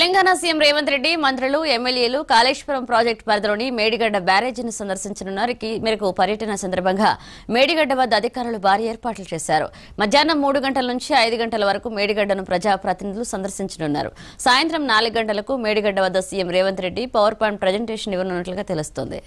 Telangana CM Revanth Reddy మంత్రులు ఎమ్మెల్యేలు Kaleshwaram project పరిధిలోని మేడిగడ్డ బ్యారేజీని సందర్శించనున్నారు. ఈ మేరకు పర్యటన సందర్భంగా మేడిగడ్డ వద్ద అధికారులు భారీ ఏర్పాట్లు చేశారు. మధ్యాహ్నం 3 గంటల నుంచి 5 గంటల వరకు మేడిగడ్డను ప్రజాప్రతినిధులు సందర్శించనున్నారు. సాయంత్రం 4 గంటలకు మేడిగడ్డ వద్ద CM Revanth Reddy power point presentation ఇవ్వనున్నట్లుగా తెలుస్తోంది.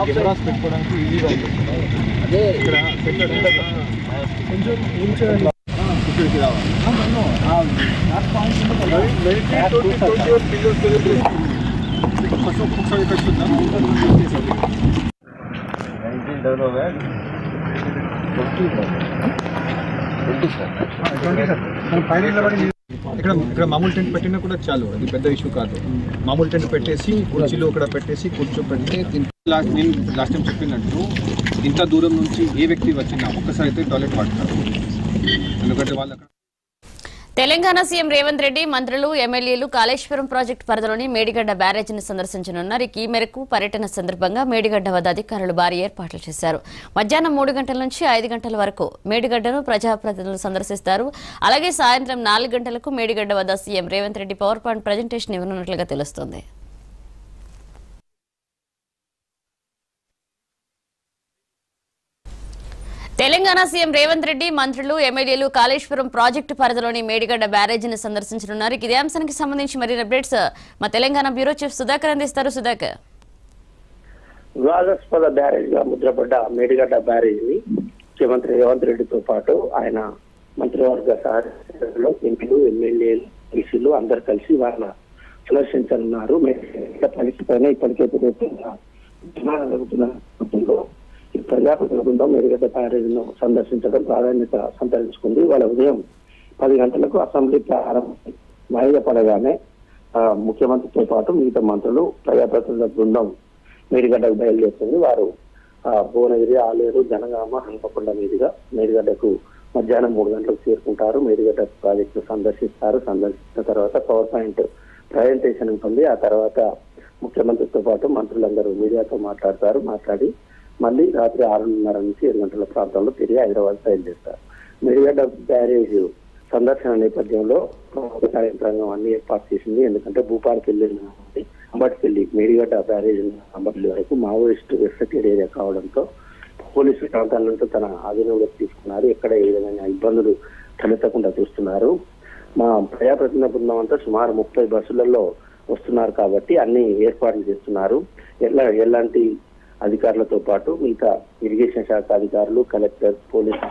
కెమెరాస్ పెట్టుకోవడానికి ఈజీగా ఉంటుంది. అదే ఇక్కడ కొంచెం ఇక్కడికి రావాలి. ఇక్కడ మామూలు టెంట్ పెట్టినా కూడా చాలు, అది పెద్ద ఇష్యూ కాదు. మామూలు టెంట్ పెట్టేసి కుర్చీలు ఇక్కడ పెట్టేసి కూర్చోపెడితే నేను లాస్ట్ టైం చెప్పినట్టు ఇంత దూరం నుంచి ఏ వ్యక్తి వచ్చినా ఒక్కసారి అయితే టాయిలెట్ వాడతారు. ఎందుకంటే వాళ్ళు తెలంగాణ సీఎం రేవంత్ రెడ్డి మంత్రులు ఎమ్మెల్యేలు కాళేశ్వరం ప్రాజెక్టు పరిధిలోని మేడిగడ్డ బ్యారేజీని సందర్శించనున్నారు. ఈ మేరకు పర్యటన సందర్భంగా మేడిగడ్డ వద్ద అధికారులు భారీ ఏర్పాట్లు చేశారు. మధ్యాహ్నం 3 గంటల నుంచి 5 గంటల వరకు మేడిగడ్డను ప్రజాప్రతినిధులు సందర్శిస్తారు. అలాగే సాయంత్రం 4 గంటలకు మేడిగడ్డ వద్ద CM Revanth Reddy power point presentation ఇవ్వనున్నట్లుగా తెలుస్తోంది. తెలంగాణ సీఎం రేవంత్ రెడ్డి మంత్రులు ఎమ్మెల్యేలు కాళేశ్వరం ప్రాజెక్టు పరిధిలోని మేడిగడ్డ బ్యారేజీని సందర్శించనున్నారు. ఇదే అంశానికి సంబంధించి మరిన్ని అప్డేట్స్ మా తెలంగాణ బ్యూరో చీఫ్ సుధాకర్ అందిస్తారు. సుధాకర్, వివాదాస్పద బ్యారేజ్ గా ముద్రపడ్డ మేడిగడ్డ బ్యారేజీని ముఖ్యమంత్రి రేవంత్ రెడ్డితో పాటు ఆయన మంత్రివర్గ సహచరులు ఎంపీలు ఎమ్మెల్యేలు ఈసీలు అందరు కలిసి వాళ్ళ సందర్శించనున్నారు. పైన ఇప్పటికే జరుగుతున్న ఈ ప్రజాప్రతినిధుల బృందం మేడిగడ్డ బ్యారేజ్ను సందర్శించడం ప్రాధాన్యత సంతరించుకుంది. వాళ్ళ ఉదయం 10 గంటలకు అసెంబ్లీ ప్రారంభం వాయిదా పడగానే ముఖ్యమంత్రితో పాటు మిగతా మంత్రులు ప్రజాప్రతినిధుల బృందం మేడిగడ్డకు బయలుదేరుతుంది. వారు భువనగిరి, ఆలేరు, జనగామ, హన్మకొండ మీదుగా మేడిగడ్డకు మధ్యాహ్నం 3 గంటలకు చేరుకుంటారు. మేడిగడ్డ ప్రాజెక్టు సందర్శిస్తారు. సందర్శించిన తర్వాత పవర్ పాయింట్ ప్రజెంటేషన్ ఉంటుంది. ఆ తర్వాత ముఖ్యమంత్రితో పాటు మంత్రులందరూ మీడియాతో మాట్లాడి మళ్ళీ రాత్రి 6:30 నుంచి 7 గంటల ప్రాంతంలో తిరిగి హైదరాబాద్ బయలుదేరుతారు. మేడిగడ్డ బ్యారేజ్ సందర్శన నేపథ్యంలో యంత్రాంగం అన్ని ఏర్పాటు చేసింది. ఎందుకంటే భూపాలపల్లి నుండి అంబట్పల్లి, మేడిగడ్డ బ్యారేజ్ అంబట్పల్లి వరకు మావోయిస్టు ఎఫెక్టెడ్ ఏరియా కావడంతో పోలీసు ప్రాంతాల నుంచి తన ఆధీనంలోకి తీసుకున్నారు. ఎక్కడ ఏ విధమైన ఇబ్బందులు తలెత్తకుండా చూస్తున్నారు. మా ప్రజాప్రతినిధుల బృందం అంతా సుమారు 30 బస్సులలో వస్తున్నారు కాబట్టి అన్ని ఏర్పాట్లు చేస్తున్నారు. ఎలాంటి అధికారులతో పాటు మిగతా ఇరిగేషన్ శాఖ అధికారులు, కలెక్టర్, పోలీసు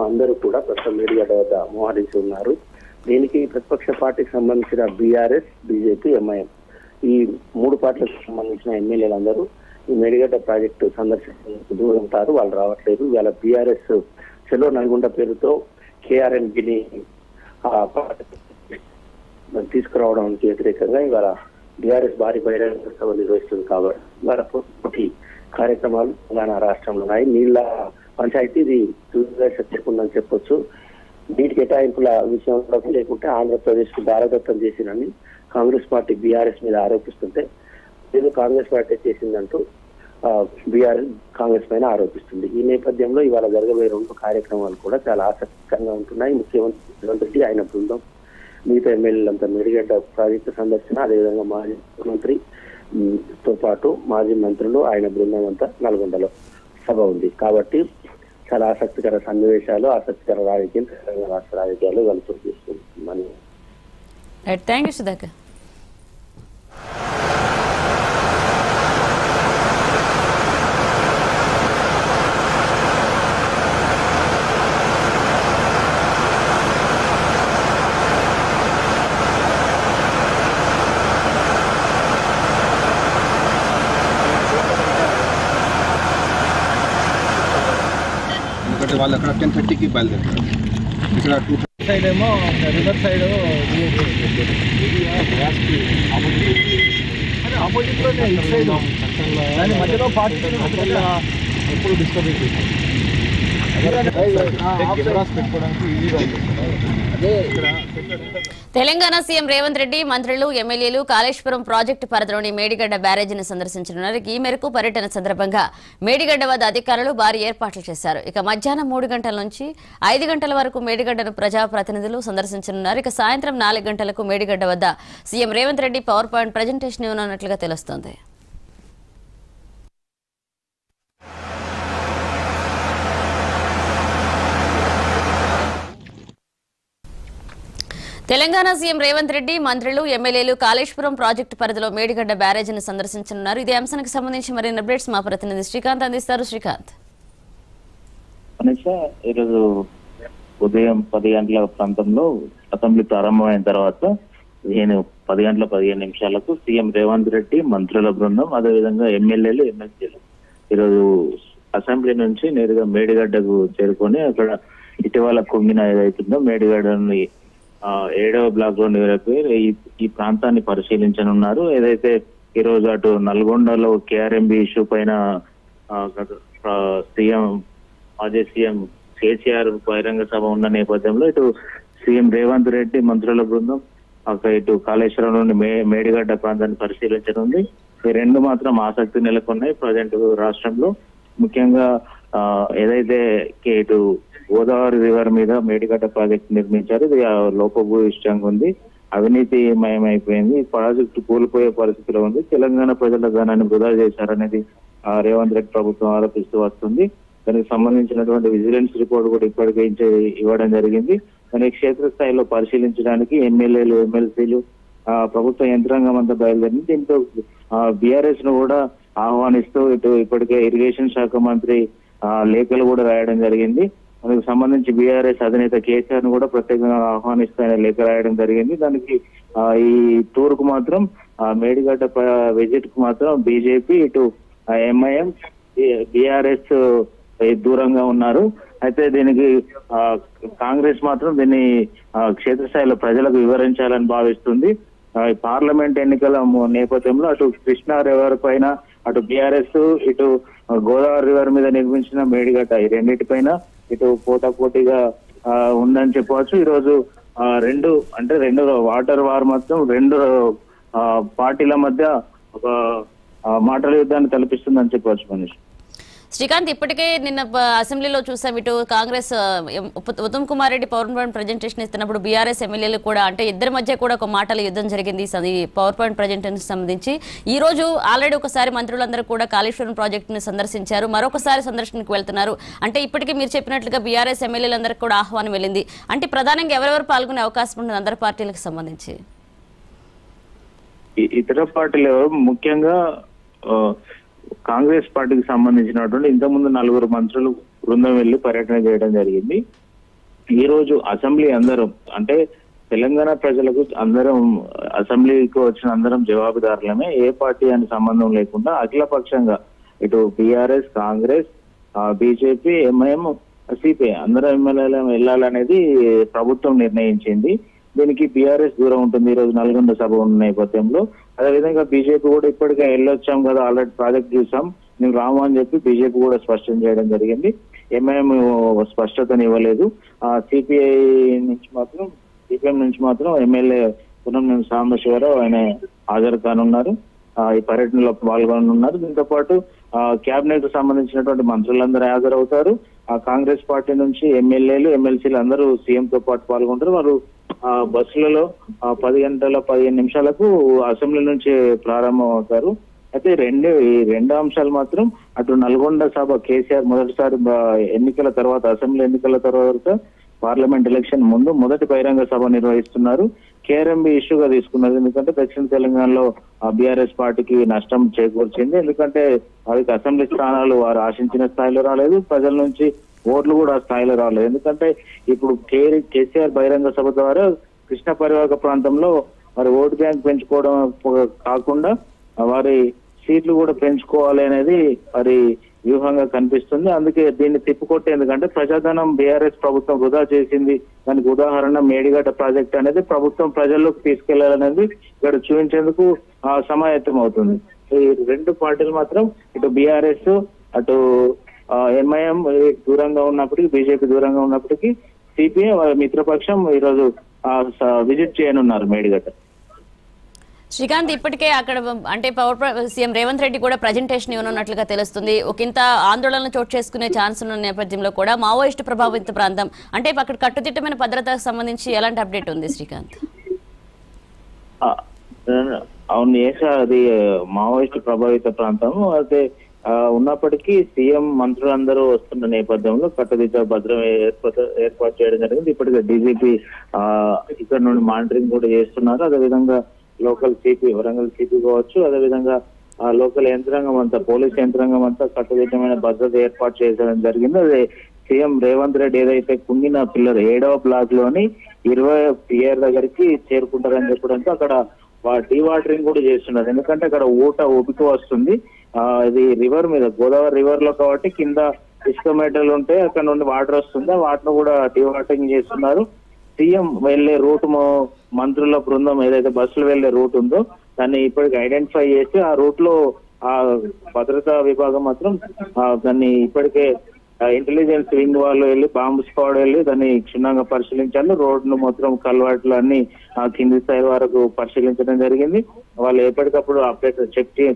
అందరూ కూడా ప్రస్తుతం మేడిగడ్డ వద్ద మోహరించి ఉన్నారు. దీనికి ప్రతిపక్ష పార్టీకి సంబంధించిన బీఆర్ఎస్, బీజేపీ, ఎంఐఎం ఈ 3 పార్టీలకు సంబంధించిన ఎమ్మెల్యేలందరూ ఈ మేడిగడ్డ ప్రాజెక్టు సందర్శించేందుకు దూరం ఉంటారు. వాళ్ళు రావట్లేదు. ఇవాళ బీఆర్ఎస్ చెలో నల్గొండ పేరుతో కేఆర్ఎన్ గిని తీసుకురావడానికి వ్యతిరేకంగా ఇవాళ బీఆర్ఎస్ భారీ బహిరంగ సభ నిర్వహిస్తుంది. కాబట్టి ఇవాళ పోటీ కార్యక్రమాలు తెలంగాణ రాష్ట్రంలో ఉన్నాయి. నీళ్ల పంచాయతీ ఇది చెప్పుకుందని చెప్పొచ్చు. నీటి కేటాయింపుల విషయంలో లేకుంటే ఆంధ్రప్రదేశ్ కు దారదత్తం చేసిందని కాంగ్రెస్ పార్టీ బీఆర్ఎస్ మీద ఆరోపిస్తుంటే ఏదో కాంగ్రెస్ పార్టీ చేసిందంటూ బీఆర్ఎస్ కాంగ్రెస్ పైన ఆరోపిస్తుంది. ఈ నేపథ్యంలో ఇవాళ జరగబోయే 2 కార్యక్రమాలు కూడా చాలా ఆసక్తికరంగా ఉంటున్నాయి. ముఖ్యమంత్రి రేవంత్ రెడ్డి, ఆయన బృందం, మిగతా ఎమ్మెల్యేలంతా మేడిగడ్డ ప్రాజెక్టు సందర్శన, అదేవిధంగా మాజీ ముఖ్యమంత్రితో పాటు మాజీ మంత్రులు, ఆయన బృందం అంతా నల్గొండలో సభ ఉంది. కాబట్టి చాలా ఆసక్తికర సన్నివేశాలు, ఆసక్తికర రాజకీయం తెలంగాణ రాష్ట్ర రాజకీయాలు వెలుతురు తీసుకుంటుందని. Thank you Sudhakar. వాళ్ళు అక్కడ 10:30కి బయలుదేరుతారు. ఇక్కడ 2 సైడ్ ఏమో రివర్ సైడ్ ఆపోజిట్ లో సైడ్ దాని మధ్యలో పార్టీ ఎప్పుడు డిస్టర్బ్ అవుతుంది. కెమెరాస్ పెట్టుకోవడానికి ఈజీగా తెలంగాణ సీఎం రేవంత్ రెడ్డి మంత్రులు ఎమ్మెల్యేలు కాళేశ్వరం ప్రాజెక్టు పరిధిలోని మేడిగడ్డ బ్యారేజీని సందర్శించనున్నారు. ఈ మేరకు పర్యటన సందర్భంగా మేడిగడ్డ వద్ద అధికారులు భారీ ఏర్పాట్లు చేశారు. ఇక మధ్యాహ్నం 3 గంటల నుంచి 5 గంటల వరకు మేడిగడ్డను ప్రజాప్రతినిధులు సందర్శించనున్నారు. ఇక సాయంత్రం 4 గంటలకు మేడిగడ్డ వద్ద CM Revanth Reddy power point presentation ఇవ్వనున్నట్లుగా తెలుస్తోంది. తెలంగాణ సీఎం రేవంత్ రెడ్డి మంత్రులు ఎమ్మెల్యేలు కాళేశ్వరం ప్రాజెక్టు పరిధిలో మేడిగడ్డ బ్యారేజీని సందర్శించనున్నారు. ఇదే అంశానికి సంబంధించి మరిన్ని అప్డేట్స్ మా ప్రతినిధి శ్రీకాంత్ అందిస్తారు. శ్రీకాంత్, ఈరోజు ఉదయం 10 గంటల ప్రాంతంలో అసెంబ్లీ ప్రారంభమైన తర్వాత 10 గంటల 15 నిమిషాలకు సీఎం రేవంత్ రెడ్డి మంత్రుల బృందం అదేవిధంగా ఎమ్మెల్యేలు ఎమ్మెల్సీలు ఈరోజు అసెంబ్లీ నుంచి నేరుగా మేడిగడ్డకు చేరుకొని అక్కడ ఇటీవల కుంగిన ఏదైతుందో మేడిగడ్డని 7వ బ్లాక్ లో నిలబెట్టి ఈ ప్రాంతాన్ని పరిశీలించనున్నారు. ఏదైతే ఈ రోజు అటు నల్గొండలో కేఆర్ఎంబి ఇష్యూ పైన మాజీ సీఎం కేసీఆర్ బహిరంగ సభ ఉన్న నేపథ్యంలో ఇటు సీఎం రేవంత్ రెడ్డి మంత్రుల బృందం అక్కడ ఇటు కాళేశ్వరంలోని మేడిగడ్డ ప్రాంతాన్ని పరిశీలించనుంది. ఈ రెండు మాత్రం ఆసక్తి నెలకొన్నాయి ప్రజెంట్ రాష్ట్రంలో. ముఖ్యంగా ఏదైతే ఇటు గోదావరి రివర్ మీద మేడిగడ్డ ప్రాజెక్టు నిర్మించారు. ఇది లోపభూయిష్టంగా ఉంది, అవినీతి మయమైపోయింది. ఈ ప్రాజెక్టు కూలిపోయే పరిస్థితిలో ఉంది. తెలంగాణ ప్రజల ధనాన్ని వృధా చేశారనేది రేవంత్ రెడ్డి ప్రభుత్వం ఆరోపిస్తూ వస్తుంది. దానికి సంబంధించినటువంటి విజిలెన్స్ రిపోర్ట్ కూడా ఇప్పటికే ఇవ్వడం జరిగింది. దాన్ని క్షేత్రస్థాయిలో పరిశీలించడానికి ఎమ్మెల్యేలు ఎమ్మెల్సీలు ప్రభుత్వ యంత్రాంగం అంతా బయలుదేరింది. దీంతో బీఆర్ఎస్ ను కూడా ఆహ్వానిస్తూ ఇటు ఇప్పటికే ఇరిగేషన్ శాఖ మంత్రి లేఖలు కూడా రాయడం జరిగింది. అందుకు సంబంధించి బీఆర్ఎస్ అధినేత కేసీఆర్ ను కూడా ప్రత్యేకంగా ఆహ్వానిస్తూ ఆయన లేఖ రాయడం జరిగింది. దానికి ఈ టూర్ కు మాత్రం మేడిగడ్డ విజిట్ కు మాత్రం బీజేపీ ఇటు ఎంఐఎం బీఆర్ఎస్ దూరంగా ఉన్నారు. అయితే దీనికి కాంగ్రెస్ మాత్రం దీన్ని క్షేత్రస్థాయిలో ప్రజలకు వివరించాలని భావిస్తుంది. పార్లమెంట్ ఎన్నికల నేపథ్యంలో అటు కృష్ణా రివర్ పైన అటు బీఆర్ఎస్ ఇటు గోదావరి రివర్ మీద నిర్మించిన మేడిగడ్డ ఈ రెండింటిపైన ఇటు పోటాపోటీగా ఉందని చెప్పవచ్చు. ఈరోజు రెండు వాటర్ వార్ మాత్రం రెండు పార్టీల మధ్య ఒక మాటల యుద్ధాన్ని తలపిస్తుందని చెప్పవచ్చు. మనీష్, శ్రీకాంత్, ఇప్పటికే నిన్న అసెంబ్లీలో చూసాం, ఇటు Congress Uttam Kumar Reddy power point presentation ఇస్తున్నప్పుడు బీఆర్ఎస్ ఎమ్మెల్యేలు కూడా అంటే ఇద్దరి మధ్య కూడా ఒక మాటల యుద్ధం జరిగింది ఈ పవర్ పాయింట్ ప్రజెంటేషన్ సంబంధించి. ఈ రోజు ఆల్రెడీ ఒకసారి మంత్రులందరూ కూడా కాళేశ్వరం ప్రాజెక్టును సందర్శించారు, మరొకసారి సందర్శనకు వెళ్తున్నారు. అంటే ఇప్పటికే మీరు చెప్పినట్లుగా బీఆర్ఎస్ ఎమ్మెల్యేలందరికీ కూడా ఆహ్వానం వెళ్ళింది. అంటే ప్రధానంగా ఎవరెవరు పాల్గొనే అవకాశం ఉంటుంది అందరి పార్టీలకు సంబంధించి? ఇతర పార్టీలు ముఖ్యంగా కాంగ్రెస్ పార్టీకి సంబంధించినటువంటి ఇంతకుముందు 4 మంత్రులు బృందం వెళ్లి పర్యటన చేయడం జరిగింది. ఈ రోజు అసెంబ్లీ అందరం అంటే తెలంగాణ ప్రజలకు అందరం అసెంబ్లీకి వచ్చిన అందరం జవాబుదారులమే. ఏ పార్టీ అని సంబంధం లేకుండా అఖిలపక్షంగా ఇటు BRS Congress BJP MIM CPI అందరం ఎమ్మెల్యేలు వెళ్ళాలనేది ప్రభుత్వం నిర్ణయించింది. దీనికి బీఆర్ఎస్ దూరం ఉంటుంది. ఈ రోజు నల్గొండ సభ ఉన్న నేపథ్యంలో అదేవిధంగా బీజేపీ కూడా ఇప్పటికే వెళ్ళొచ్చాం కదా, ఆల్రెడీ ప్రాజెక్ట్ చూసాం, మేము రాము అని చెప్పి బీజేపీ కూడా స్పష్టం చేయడం జరిగింది. ఎంఐఎం స్పష్టతను ఇవ్వలేదు. సిపిఎం నుంచి మాత్రం ఎమ్మెల్యే పునం సాంబశివరావు ఆయన హాజరు కానున్నారు, ఈ పర్యటనలో పాల్గొనున్నారు. దీంతో పాటు కేబినెట్ కు సంబంధించినటువంటి మంత్రులందరూ హాజరవుతారు. కాంగ్రెస్ పార్టీ నుంచి ఎమ్మెల్యేలు ఎమ్మెల్సీలు అందరూ సీఎం తో పాటు పాల్గొంటారు. వారు బస్సులలో 10 గంటల 15 నిమిషాలకు అసెంబ్లీ నుంచి ప్రారంభం అవుతారు. అయితే ఈ రెండు అంశాలు మాత్రం అటు నల్గొండ సభ కేసీఆర్ మొదటిసారి ఎన్నికల తర్వాత అసెంబ్లీ ఎన్నికల తర్వాత పార్లమెంట్ ఎలక్షన్ ముందు మొదటి బహిరంగ సభ నిర్వహిస్తున్నారు. కేఆర్ఎంబి ఇష్యూగా తీసుకున్నారు. ఎందుకంటే దక్షిణ తెలంగాణలో బీఆర్ఎస్ పార్టీకి నష్టం చేకూర్చింది. ఎందుకంటే వారికి అసెంబ్లీ స్థానాలు వారు ఆశించిన స్థాయిలో రాలేదు, ప్రజల నుంచి ఓట్లు కూడా ఆ స్థాయిలో రాలేదు. ఎందుకంటే ఇప్పుడు కేసీఆర్ బహిరంగ సభ ద్వారా కృష్ణ పరివాహక ప్రాంతంలో వారి ఓటు బ్యాంక్ పెంచుకోవడం కాకుండా వారి సీట్లు కూడా పెంచుకోవాలి అనేది వారి వ్యూహంగా కనిపిస్తుంది. అందుకే దీన్ని తిప్పుకొట్టే ఎందుకంటే ప్రజాధనం బీఆర్ఎస్ ప్రభుత్వం వృధా చేసింది. దానికి ఉదాహరణ మేడిగడ్డ ప్రాజెక్ట్ అనేది ప్రభుత్వం ప్రజల్లోకి తీసుకెళ్లాలనేది ఇక్కడ చూపించేందుకు సమాయత్తం అవుతుంది. ఈ రెండు పార్టీలు మాత్రం ఇటు బీఆర్ఎస్ అటు ఎంఐఎం దూరంగా ఉన్నప్పటికీ, బీజేపీ దూరంగా ఉన్నప్పటికీ సిపిఐ మిత్రపక్షం ఈరోజు విజిట్ చేయనున్నారు మేడిగడ్డ. శ్రీకాంత్, ఇప్పటికే అక్కడ అంటే సీఎం రేవంత్ రెడ్డి కూడా ప్రజెంటేషన్ ఇవ్వనున్నట్లుగా తెలుస్తుంది. ఒకంత ఆందోళనలు చోటు చేసుకునే ఛాన్స్ ఉన్న నేపథ్యంలో కూడా మావోయిస్టు ప్రభావిత ప్రాంతం అంటే అక్కడ కట్టుదిట్టమైన భద్రతకు సంబంధించి ఎలాంటి అప్డేట్ ఉంది శ్రీకాంత్? అవును, అది మావోయిస్టు ప్రభావిత ప్రాంతం అయితే ఉన్నప్పటికీ సీఎం మంత్రులందరూ వస్తున్న నేపథ్యంలో కట్టుదిట్ట భద్రం ఏర్పాటు చేయడం జరిగింది. ఇప్పటికే డీజీపీ ఇక్కడ నుండి మానిటరింగ్ కూడా చేస్తున్నారు. అదేవిధంగా లోకల్ సిపి, వరంగల్ సిపి కావచ్చు, అదేవిధంగా లోకల్ యంత్రాంగం అంతా, పోలీస్ యంత్రాంగం అంతా కట్టుదిట్టమైన భద్రత ఏర్పాటు చేయడం జరిగింది. అదే సీఎం రేవంత్ రెడ్డి ఏదైతే కుంగిన పిల్లర్ 7వ బ్లాక్ లోని 20వ పియర్ దగ్గరికి చేరుకుంటారని చెప్పడంతో అక్కడ డీ వాటరింగ్ కూడా చేస్తున్నారు. ఎందుకంటే అక్కడ ఊపిక వస్తుంది. ఇది రివర్ మీద, గోదావరి రివర్ లో కాబట్టి కింద ఇసుక మేటలు ఉంటే అక్కడ నుండి వాటర్ వస్తుంది. ఆ వాటర్ కూడా డీ వాటరింగ్ చేస్తున్నారు. సీఎం వెళ్లే రూట్ మంత్రుల బృందం ఏదైతే బస్సులు వెళ్లే రూట్ ఉందో దాన్ని ఇప్పటికి ఐడెంటిఫై చేసి ఆ రూట్ లో ఆ భద్రతా విభాగం మాత్రం దాన్ని ఇప్పటికే ఇంటెలిజెన్స్ వింగ్ వాళ్ళు వెళ్ళి, బాంబు స్క్వాడ్ వెళ్ళి దాన్ని క్షుణ్ణంగా పరిశీలించారు. రోడ్లు మొత్తం కల్వర్ట్లు అన్ని కింది స్థాయి వరకు పరిశీలించడం జరిగింది. వాళ్ళు ఎప్పటికప్పుడు అప్డేట్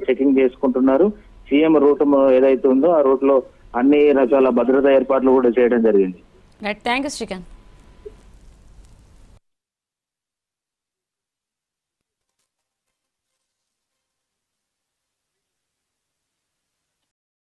చెకింగ్ చేసుకుంటున్నారు. సీఎం రూట్ ఏదైతే ఉందో ఆ రూట్ లో అన్ని రకాల భద్రతా ఏర్పాట్లు కూడా చేయడం జరిగింది. Thank you Srikanth.